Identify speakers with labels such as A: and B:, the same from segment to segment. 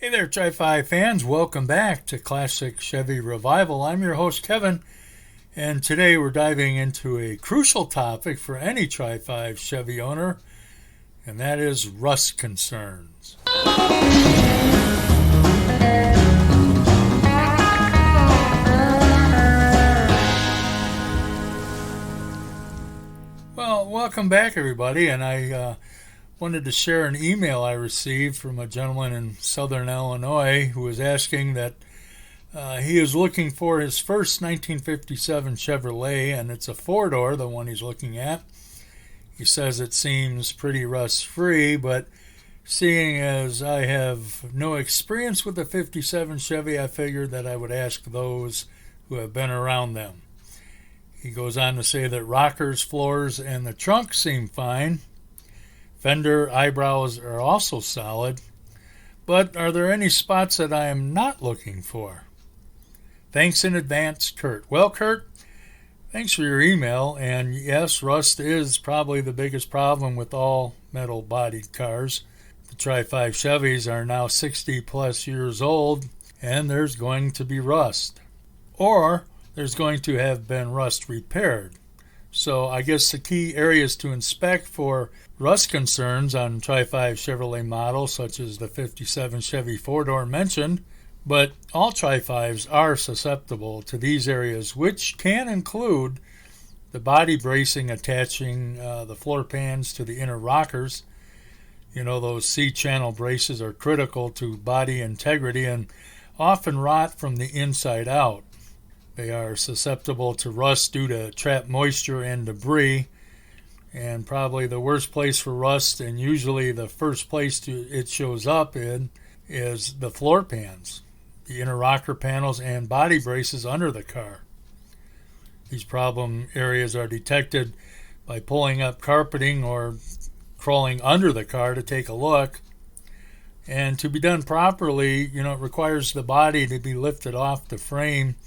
A: Hey there, Tri-Fi fans. Welcome back to Classic Chevy Revival. I'm your host, Kevin, and today we're diving into a crucial topic for any Tri-5 Chevy owner, and that is rust concerns. Well, welcome back, everybody, and I wanted to share an email I received from a gentleman in southern Illinois who was asking that he is looking for his first 1957 Chevrolet, and it's a four-door, the one he's looking at. He says it seems pretty rust-free, but seeing as I have no experience with the 57 Chevy, I figured that I would ask those who have been around them. He goes on to say that rockers, floors, and the trunk seem fine. Fender eyebrows are also solid, but are there any spots that I am not looking for? Thanks in advance, Kurt. Well, Kurt, thanks for your email, and yes, rust is probably the biggest problem with all metal-bodied cars. The Tri-5 Chevys are now 60 plus years old, and there's going to be rust. Or there's going to have been rust repaired. So I guess the key areas to inspect for rust concerns on Tri-5 Chevrolet models, such as the 57 Chevy four-door mentioned, but all Tri-5s are susceptible to these areas, which can include the body bracing attaching the floor pans to the inner rockers. You know, those C-channel braces are critical to body integrity and often rot from the inside out. They are susceptible to rust due to trapped moisture and debris, and probably the worst place for rust, and usually the first place it shows up in, is the floor pans, the inner rocker panels, and body braces under the car. These problem areas are detected by pulling up carpeting or crawling under the car to take a look. And to be done properly, it requires the body to be lifted off the frame,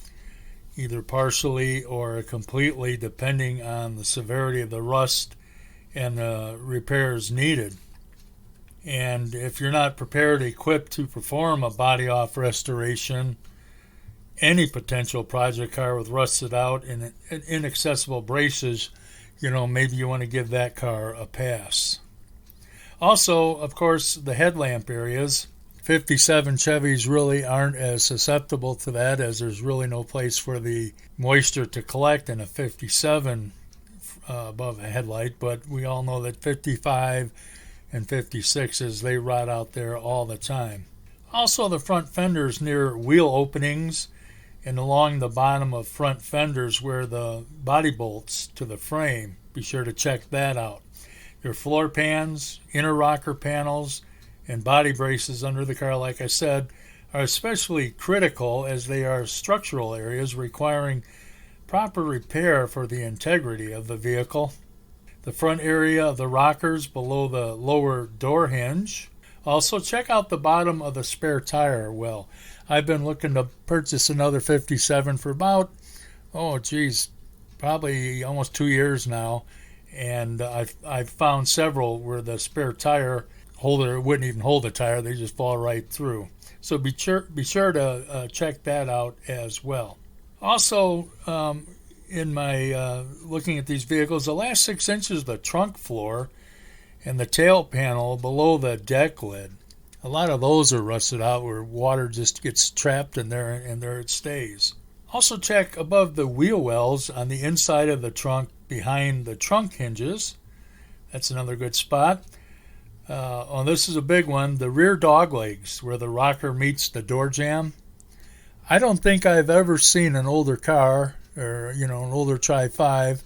A: either partially or completely, depending on the severity of the rust and the repairs needed. And if you're not prepared, equipped to perform a body-off restoration, any potential project car with rusted out and inaccessible braces, maybe you want to give that car a pass. Also, of course, the headlamp areas. 57 Chevys really aren't as susceptible to that, as there's really no place for the moisture to collect in a 57 above a headlight, but we all know that 55 and 56s, they rot out there all the time. Also, the front fenders near wheel openings and along the bottom of front fenders where the body bolts to the frame, be sure to check that out. Your floor pans, inner rocker panels, and body braces under the car, like I said, are especially critical as they are structural areas requiring proper repair for the integrity of the vehicle. The front area of the rockers below the lower door hinge. Also, check out the bottom of the spare tire well. I've been looking to purchase another 57 for about, probably almost 2 years now, and I've found several where the spare tire holder wouldn't even hold the tire, they just fall right through. So be sure to check that out as well. Also, in my looking at these vehicles, the last 6 inches of the trunk floor and the tail panel below the deck lid, a lot of those are rusted out where water just gets trapped in there and there it stays. Also check above the wheel wells on the inside of the trunk behind the trunk hinges. That's another good spot. This is a big one, the rear dog legs where the rocker meets the door jamb. I don't think I've ever seen an older car or an older Tri-5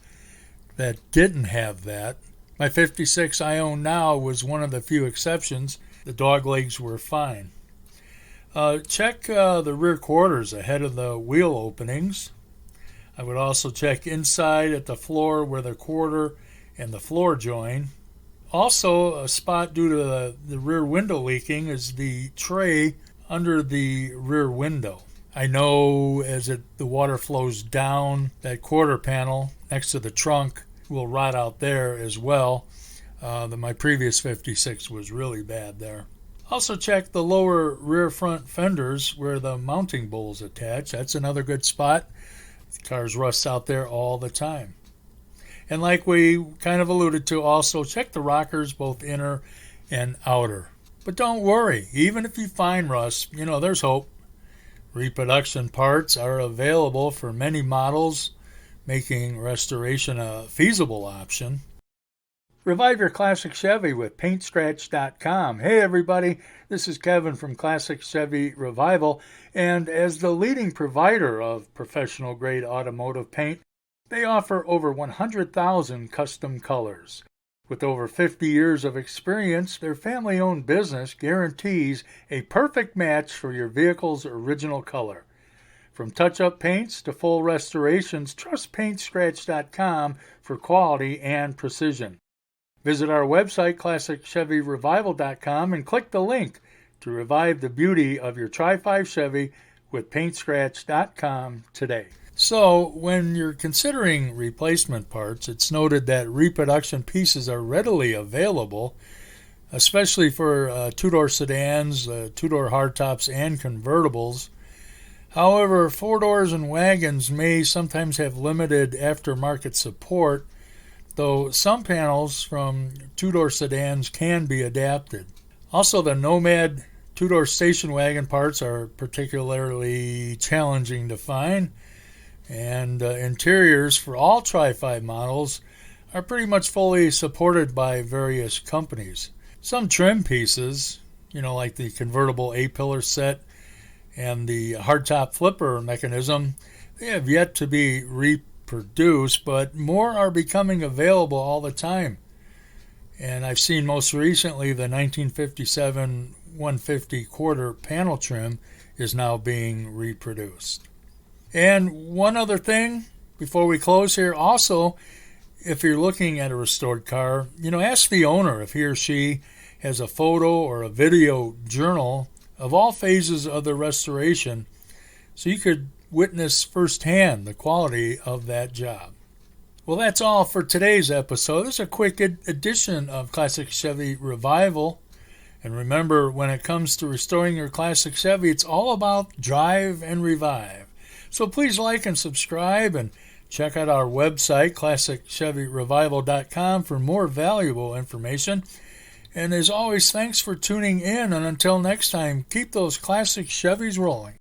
A: that didn't have that. My 56 I own now was one of the few exceptions. The dog legs were fine. Check the rear quarters ahead of the wheel openings. I would also check inside at the floor where the quarter and the floor join. Also, a spot due to the rear window leaking is the tray under the rear window. I know as the water flows down, that quarter panel next to the trunk will rot out there as well. My previous 56 was really bad there. Also check the lower rear front fenders where the mounting bolts attach. That's another good spot. Cars rust out there all the time. And like we kind of alluded to, also check the rockers, both inner and outer. But don't worry, even if you find rust, there's hope. Reproduction parts are available for many models, making restoration a feasible option. Revive your classic Chevy with PaintScratch.com. Hey everybody, this is Kevin from Classic Chevy Revival, and as the leading provider of professional grade automotive paint, they offer over 100,000 custom colors. With over 50 years of experience, their family-owned business guarantees a perfect match for your vehicle's original color. From touch-up paints to full restorations, trust PaintScratch.com for quality and precision. Visit our website, ClassicChevyRevival.com, and click the link to revive the beauty of your Tri-5 Chevy with PaintScratch.com today. So, when you're considering replacement parts, it's noted that reproduction pieces are readily available, especially for two-door sedans, two-door hardtops, and convertibles. However, four-doors and wagons may sometimes have limited aftermarket support, though some panels from two-door sedans can be adapted. Also, the Nomad two-door station wagon parts are particularly challenging to find, and interiors for all Tri-5 models are pretty much fully supported by various companies. Some trim pieces, like the convertible A-pillar set and the hardtop flipper mechanism, they have yet to be reproduced, but more are becoming available all the time. And I've seen most recently the 1957 150 quarter panel trim is now being reproduced. And one other thing before we close here, also, if you're looking at a restored car, ask the owner if he or she has a photo or a video journal of all phases of the restoration so you could witness firsthand the quality of that job. Well, that's all for today's episode. This is a quick edition of Classic Chevy Revival. And remember, when it comes to restoring your classic Chevy, it's all about drive and revive. So please like and subscribe and check out our website, ClassicChevyRevival.com, for more valuable information. And as always, thanks for tuning in. And until next time, keep those classic Chevys rolling.